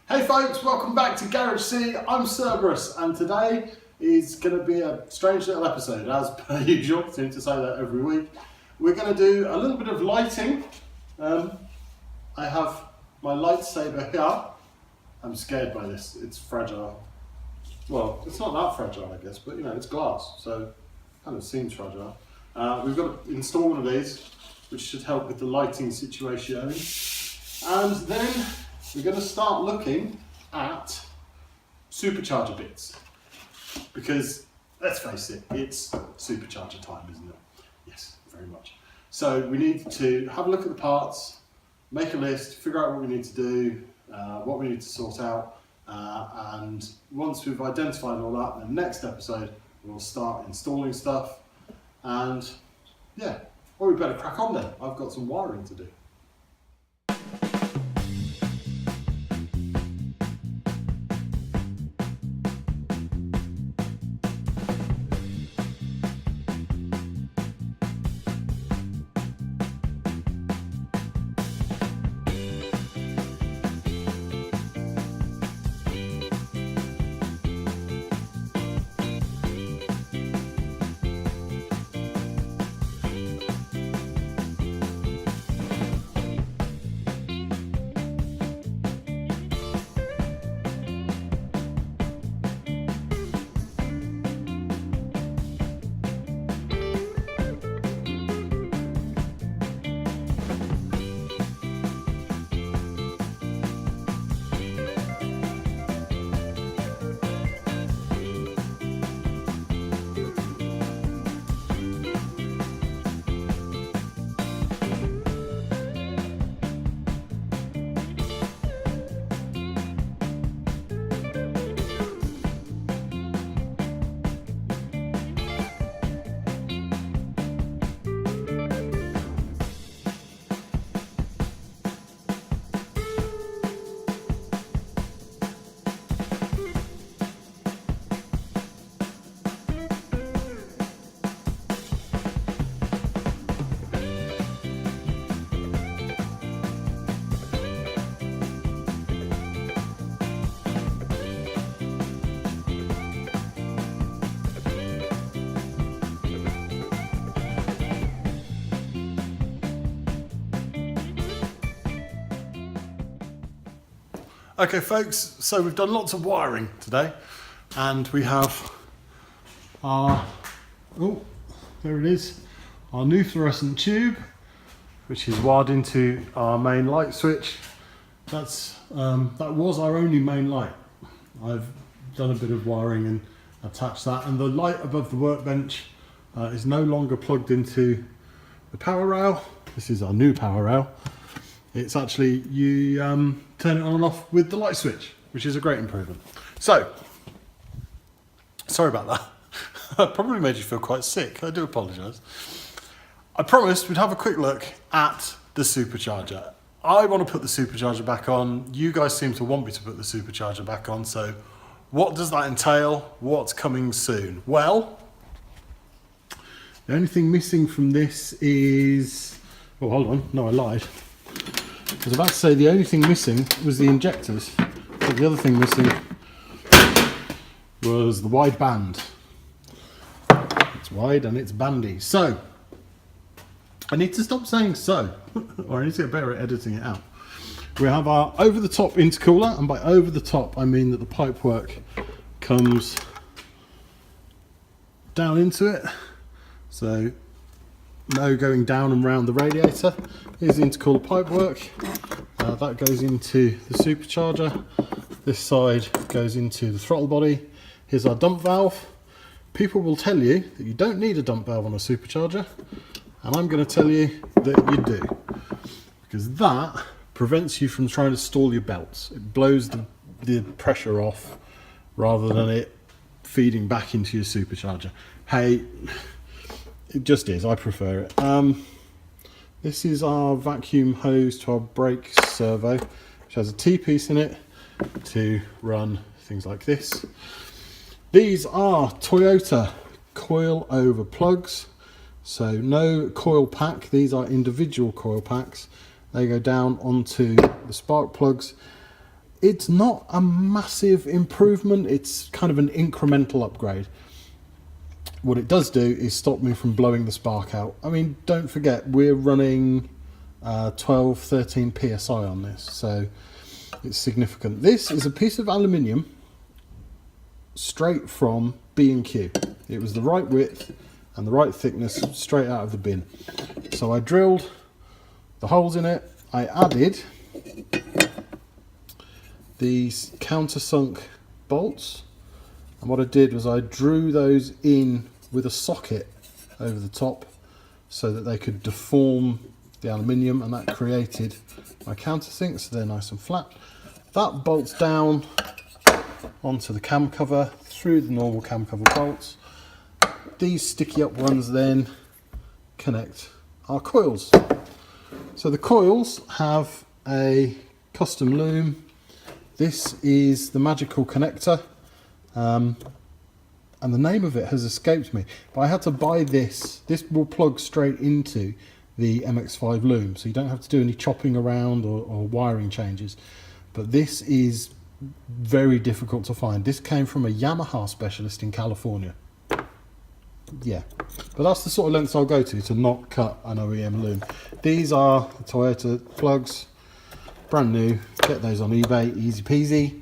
Hey folks, welcome back to Garage C. I'm Cerberus, and today is going to be a strange little episode, as per usual. I seem to say that every week. We're going to do a little bit of lighting. I have my lightsaber here. I'm scared by this, it's fragile. Well, it's not that fragile, I guess, but you know, it's glass, so it kind of seems fragile. We've got to install one of these, which should help with the lighting situation. And then we're going to start looking at supercharger bits, because let's face it, it's supercharger time, isn't it? Yes, very much. So we need to have a look at the parts, make a list, figure out what we need to do, what we need to sort out, and once we've identified all that, in the next episode we'll start installing stuff. And yeah, well, we better crack on then. I've got some wiring to do. Okay folks, so we've done lots of wiring today, and we have our, oh, there it is, our new fluorescent tube, which is wired into our main light switch. That was our only main light. I've done a bit of wiring and attached that, and the light above the workbench is no longer plugged into the power rail. This is our new power rail. It's actually, you turn it on and off with the light switch, which is a great improvement. So, sorry about that. I probably made you feel quite sick. I do apologise. I promised we'd have a quick look at the supercharger. I want to put the supercharger back on. You guys seem to want me to put the supercharger back on. So what does that entail? What's coming soon? Well, the only thing missing from this is... Oh, hold on. No, I lied. I was about to say the only thing missing was the injectors, but the other thing missing was the wide band. It's wide and it's bandy. So, I need to stop saying so, or I need to get better at editing it out. We have our over-the-top intercooler, and by over-the-top I mean that the pipework comes down into it. So, no going down and round the radiator. Here's the intercooler pipework. That goes into the supercharger. This side goes into the throttle body. Here's our dump valve. People will tell you that you don't need a dump valve on a supercharger, and I'm going to tell you that you do, because that prevents you from trying to stall your belts. It blows the pressure off rather than it feeding back into your supercharger. Hey, it just is. I prefer it. This is our vacuum hose to our brake servo, which has a T-piece in it to run things like this. These are Toyota coil over plugs, so no coil pack. These are individual coil packs. They go down onto the spark plugs. It's not a massive improvement, it's kind of an incremental upgrade. What it does do is stop me from blowing the spark out. I mean, don't forget, we're running 12, 13 PSI on this, so it's significant. This is a piece of aluminium straight from B&Q. It was the right width and the right thickness straight out of the bin. So I drilled the holes in it, I added these countersunk bolts, and what I did was I drew those in with a socket over the top so that they could deform the aluminium, and that created my countersink, so they're nice and flat. That bolts down onto the cam cover through the normal cam cover bolts. These sticky up ones then connect our coils. So the coils have a custom loom. This is the magical connector, and the name of it has escaped me, but I had to buy this. This will plug straight into the MX5 loom, so you don't have to do any chopping around or wiring changes. But this is very difficult to find. This came from a Yamaha specialist in California. Yeah, but that's the sort of lengths I'll go to not cut an OEM loom. These are the Toyota plugs, brand new. Get those on eBay, easy peasy.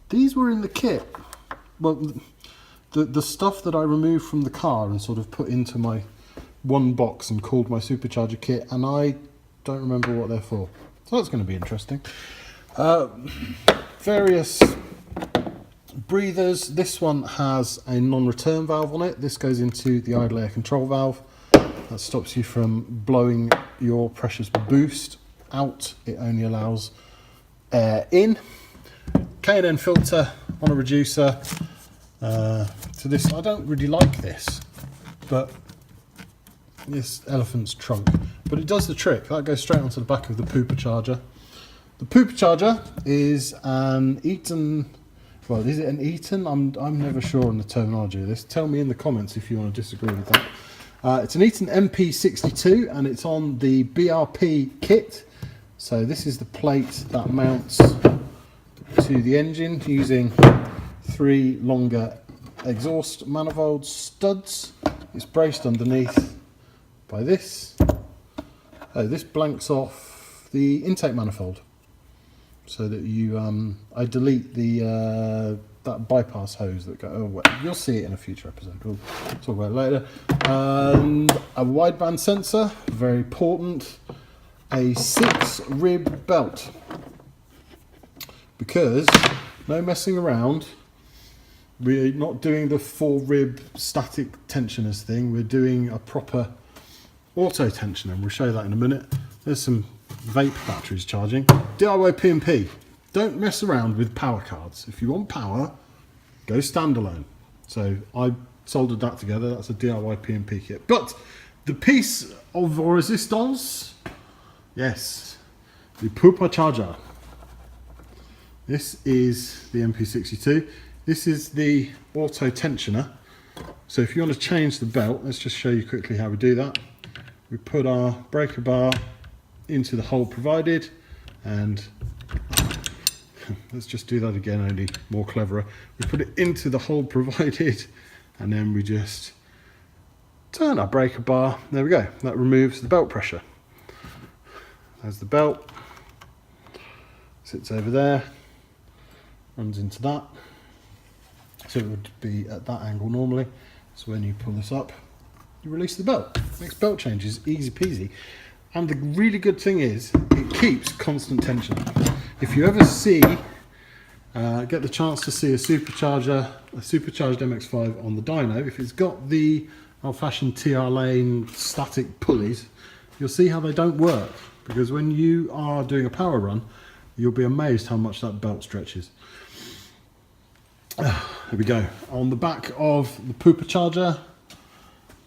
These were in the kit. Well, the stuff that I removed from the car and sort of put into my one box and called my supercharger kit, and I don't remember what they're for. So that's going to be interesting. Various breathers. This one has a non-return valve on it. This goes into the idle air control valve. That stops you from blowing your precious boost out. It only allows air in. K&N filter on a reducer. To this, I don't really like this, but this elephant's trunk. But it does the trick. That goes straight onto the back of the pooper charger. The pooper charger is an Eaton. Well, is it an Eaton? I'm never sure on the terminology of this. Tell me in the comments if you want to disagree with that. It's an Eaton MP62 and it's on the BRP kit. So this is the plate that mounts to the engine using 3 longer exhaust manifold studs. It's braced underneath by this. Oh, this blanks off the intake manifold, so that you I delete the that bypass hose that go. Oh, well, you'll see it in a future episode. We'll talk about it later. And a wideband sensor, very important. A 6-rib belt, because no messing around. We're not doing the 4-rib static tensioners thing. We're doing a proper auto tensioner, and we'll show you that in a minute. There's some vape batteries charging. DIY P&P. Don't mess around with power cards. If you want power, go standalone. So I soldered that together. That's a DIY P&P kit. But the piece of resistance, yes, the pooper charger. This is the MP62. This is the auto tensioner. So if you want to change the belt, let's just show you quickly how we do that. We put our breaker bar into the hole provided, and let's just do that again, only more cleverer. We put it into the hole provided, and then we just turn our breaker bar. There we go. That removes the belt pressure. There's the belt. Sits over there, runs into that. So it would be at that angle normally. So when you pull this up, you release the belt. Makes belt changes easy peasy. And the really good thing is, it keeps constant tension. If you ever see, get the chance to see a supercharged MX5 on the dyno, if it's got the old-fashioned TR lane static pulleys, you'll see how they don't work. Because when you are doing a power run, you'll be amazed how much that belt stretches. Here we go. On the back of the pooper charger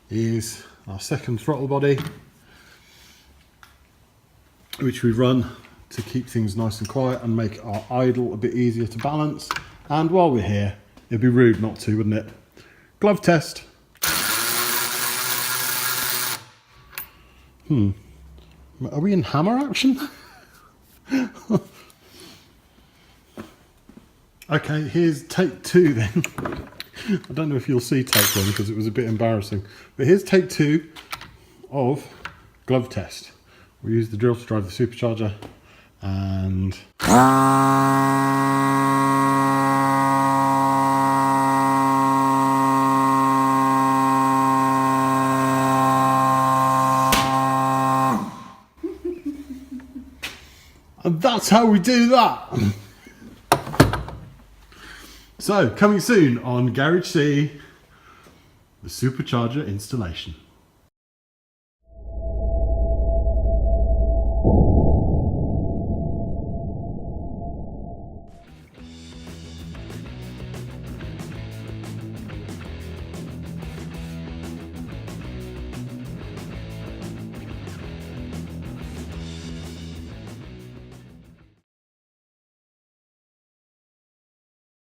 is our second throttle body, which we run to keep things nice and quiet and make our idle a bit easier to balance. And while we're here, it'd be rude not to, wouldn't it? Glove test. Are we in hammer action? Okay, here's take two then. I don't know if you'll see take one because it was a bit embarrassing. But here's take two of glove test. We use the drill to drive the supercharger and and that's how we do that. So, coming soon on Garage C, the supercharger installation.